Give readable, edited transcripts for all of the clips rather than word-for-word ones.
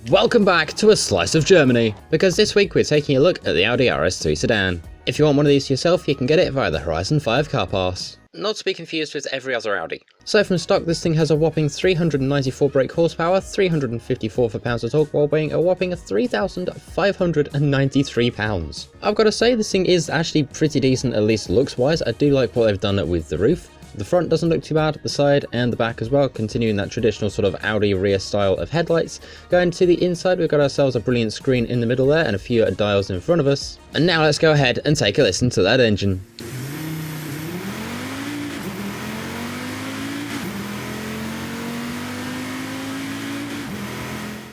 Welcome back to A Slice of Germany, because this week we're taking a look at the Audi RS3 Sedan. If you want one of these yourself, you can get it via the Horizon 5 Car Pass. Not to be confused with every other Audi. So from stock, this thing has a whopping 394 brake horsepower, 354 foot-pounds of torque, while weighing a whopping 3,593 pounds. I've got to say, this thing is actually pretty decent, at least looks-wise. I do like what they've done with the roof. The front doesn't look too bad, the side and the back as well, continuing that traditional sort of Audi rear style of headlights. Going to the inside, we've got ourselves a brilliant screen in the middle there and a few dials in front of us. And now let's go ahead and take a listen to that engine.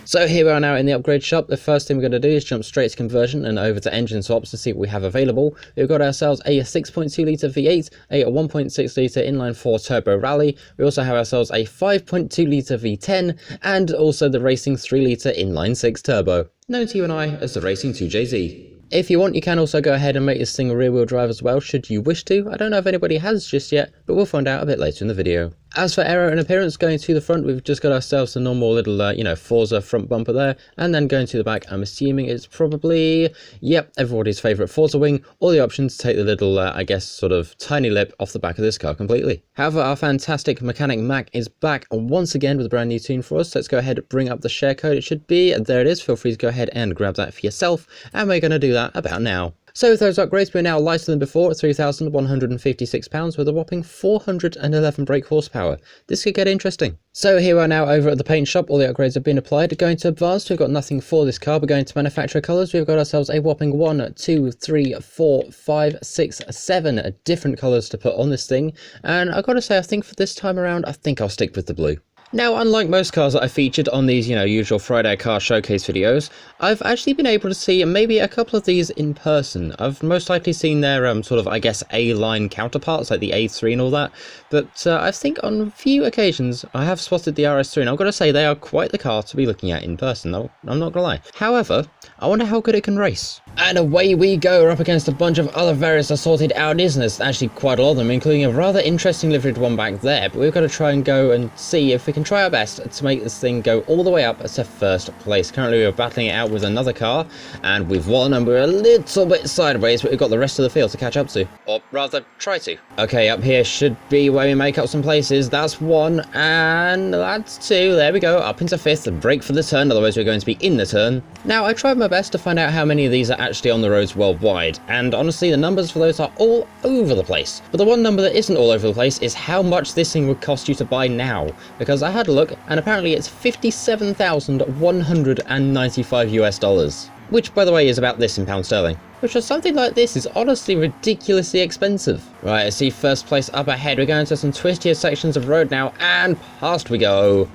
So here we are now in the upgrade shop. The first thing we're going to do is jump straight to conversion and over to engine swaps to see what we have available. We've got ourselves a 6.2 litre V8, a 1.6 litre inline-4 turbo rally. We also have ourselves a 5.2 litre V10 and also the racing 3 litre inline-6 turbo, known to you and I as the Racing 2JZ. If you want, you can also go ahead and make this thing a rear-wheel drive as well, should you wish to. I don't know if anybody has just yet, but we'll find out a bit later in the video. As for aero and appearance, going to the front, we've just got ourselves the normal little, Forza front bumper there, and then going to the back, I'm assuming it's probably, yep, everybody's favourite Forza wing. All the options take the little, I guess, sort of tiny lip off the back of this car completely. However, our fantastic mechanic Mac is back once again with a brand new tune for us. Let's go ahead and bring up the share code. It should be, there it is. Feel free to go ahead and grab that for yourself, and we're going to do that about now. So with those upgrades, we're now lighter than before at £3,156 with a whopping 411 brake horsepower. This could get interesting. So here we are now over at the paint shop. All the upgrades have been applied. Going to advanced, we've got nothing for this car, but going to manufacturer colours, we've got ourselves a whopping 1, 2, 3, 4, 5, 6, 7 different colours to put on this thing. And I've got to say, I think for this time around, I think I'll stick with the blue. Now, unlike most cars that I featured on these, usual Friday car showcase videos, I've actually been able to see maybe a couple of these in person. I've most likely seen their sort of, I guess, A-line counterparts, like the A3 and all that, but I think on a few occasions I have spotted the RS3, and I've got to say they are quite the car to be looking at in person, though, I'm not gonna lie. However, I wonder how good it can race. And away we go, we're up against a bunch of other various assorted Audis, and there's actually quite a lot of them, including a rather interesting liveried one back there, but we've got to try and go and see if we can try our best to make this thing go all the way up to first place. Currently we're battling it out with another car, and we've won, and we're a little bit sideways, but we've got the rest of the field to catch up to. Or rather, try to. Okay, up here should be where we make up some places. That's 1, and that's 2. There we go, up into 5th, brake for the turn, otherwise we're going to be in the turn. Now, I tried my best to find out how many of these are actually on the roads worldwide, and honestly, the numbers for those are all over the place. But the one number that isn't all over the place is how much this thing would cost you to buy now, because I had a look, and apparently it's $57,195 US, which by the way is about this in pound sterling, which for something like this is honestly ridiculously expensive. Right, I see first place up ahead. We're going to some twistier sections of road now, and past we go.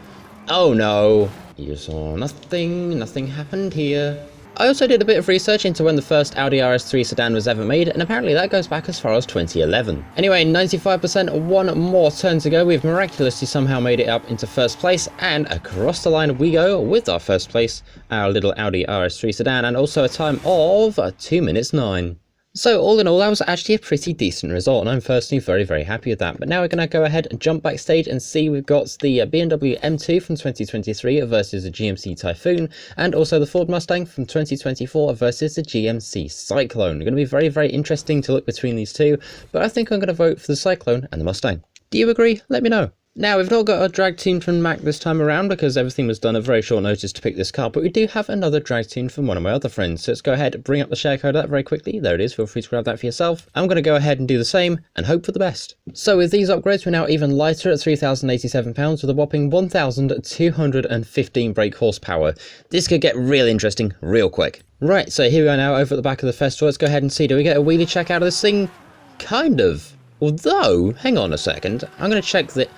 Oh no, you saw nothing happened here. I also did a bit of research into when the first Audi RS3 Sedan was ever made, and apparently that goes back as far as 2011. Anyway, 95%, one more turn to go. We've miraculously somehow made it up into first place, and across the line we go with our first place, our little Audi RS3 Sedan, and also a time of 2 minutes 9. So all in all, that was actually a pretty decent result, and I'm personally very, very happy with that. But now we're going to go ahead and jump backstage and see we've got the BMW M2 from 2023 versus the GMC Typhoon, and also the Ford Mustang from 2024 versus the GMC Cyclone. Going to be very, very interesting to look between these two, but I think I'm going to vote for the Cyclone and the Mustang. Do you agree? Let me know. Now, we've not got a drag team from Mac this time around because everything was done at very short notice to pick this car, but we do have another drag team from one of my other friends. So let's go ahead and bring up the share code of that very quickly. There it is. Feel free to grab that for yourself. I'm going to go ahead and do the same and hope for the best. So with these upgrades, we're now even lighter at £3,087 with a whopping 1,215 brake horsepower. This could get real interesting real quick. Right, so here we are now over at the back of the festival. Let's go ahead and see. Do we get a wheelie check out of this thing? Kind of. Although, hang on a second. I'm going to check that.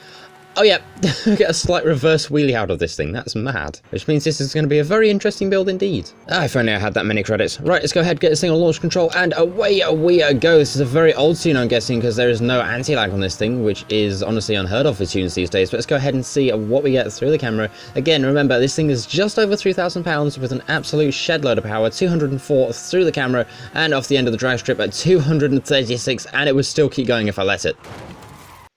Oh yeah, get a slight reverse wheelie out of this thing, that's mad. Which means this is going to be a very interesting build indeed. If only I had that many credits. Right, let's go ahead, get this thing on launch control, and away we go. This is a very old tune, I'm guessing, because there is no anti-lag on this thing, which is honestly unheard of for tunes these days. But let's go ahead and see what we get through the camera. Again, remember, this thing is just over £3,000 with an absolute shed load of power, 204 through the camera, and off the end of the drag strip at 236, and it would still keep going if I let it.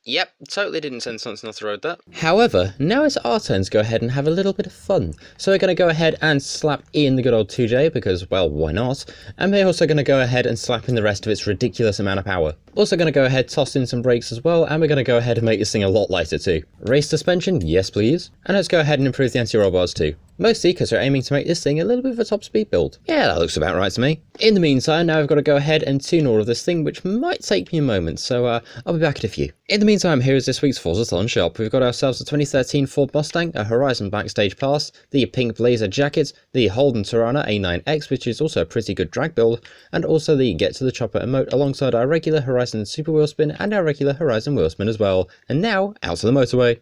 Yep, totally didn't send something off the road there. However, now it's our turn to go ahead and have a little bit of fun. So we're going to go ahead and slap in the good old 2J because, well, why not? And we're also going to go ahead and slap in the rest of its ridiculous amount of power. Also going to go ahead, toss in some brakes as well, and we're going to go ahead and make this thing a lot lighter too. Race suspension, yes please. And let's go ahead and improve the anti-roll bars too. Mostly because we're aiming to make this thing a little bit of a top speed build. Yeah, that looks about right to me. In the meantime, now I've got to go ahead and tune all of this thing, which might take me a moment, so I'll be back in a few. In the meantime, here is this week's Forza shop. We've got ourselves a 2013 Ford Mustang, a Horizon Backstage Pass, the pink Blazer jacket, the Holden Tirana A9X, which is also a pretty good drag build, and also the Get to the Chopper emote alongside our regular Horizon Super Wheel Spin and our regular Horizon Wheel Spin as well. And now, out to the motorway.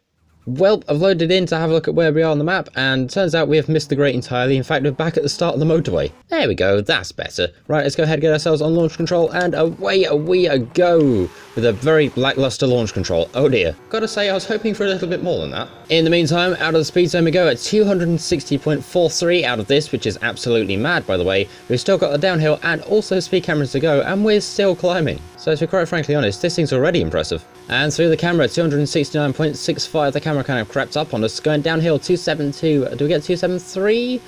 Well, I've loaded in to have a look at where we are on the map, and turns out we have missed the grate entirely. In fact, we're back at the start of the motorway. There we go, that's better. Right, let's go ahead and get ourselves on launch control, and away we go with a very lackluster launch control. Oh dear. Gotta say, I was hoping for a little bit more than that. In the meantime, out of the speed zone we go at 260.43 out of this, which is absolutely mad, by the way. We've still got the downhill and also speed cameras to go, and we're still climbing. So to be quite frankly honest, this thing's already impressive. And through the camera, 269.65, the camera kind of crept up on us, going downhill 272. Do we get 273?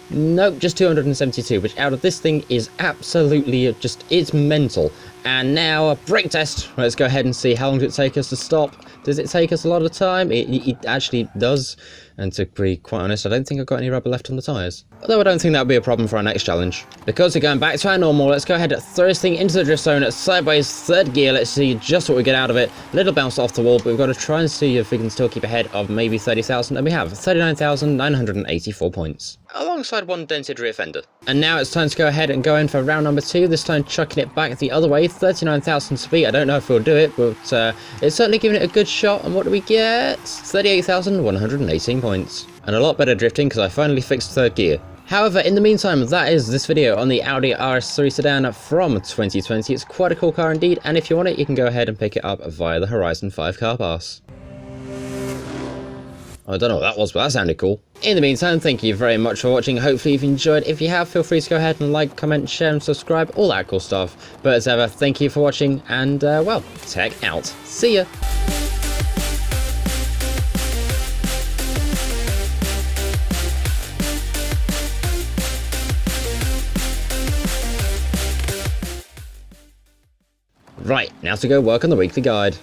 Nope, just 272, which out of this thing is absolutely just, it's mental. And now a brake test. Let's go ahead and see how long does it take us to stop. Does it take us a lot of time? It actually does. And to be quite honest, I don't think I've got any rubber left on the tyres. Although I don't think that would be a problem for our next challenge. Because we're going back to our normal, let's go ahead and throw this thing into the drift zone at sideways, third gear. Let's see just what we get out of it. A little bounce off the wall, but we've got to try and see if we can still keep ahead of maybe 30,000. And we have 39,984 points. Alongside one dented rear fender. And now it's time to go ahead and go in for round number 2, this time chucking it back the other way, 39,000 speed. I don't know if we'll do it, but it's certainly giving it a good shot. And what do we get? 38,118 points. And a lot better drifting because I finally fixed third gear. However, in the meantime, that is this video on the Audi RS3 Sedan from 2020. It's quite a cool car indeed, and if you want it, you can go ahead and pick it up via the FH5 Car Pass. I don't know what that was, but that sounded cool. In the meantime, thank you very much for watching. Hopefully you've enjoyed. If you have, feel free to go ahead and like, comment, share and subscribe, all that cool stuff. But as ever, thank you for watching and, well, tech out. See ya! Right, now to go work on the weekly guide.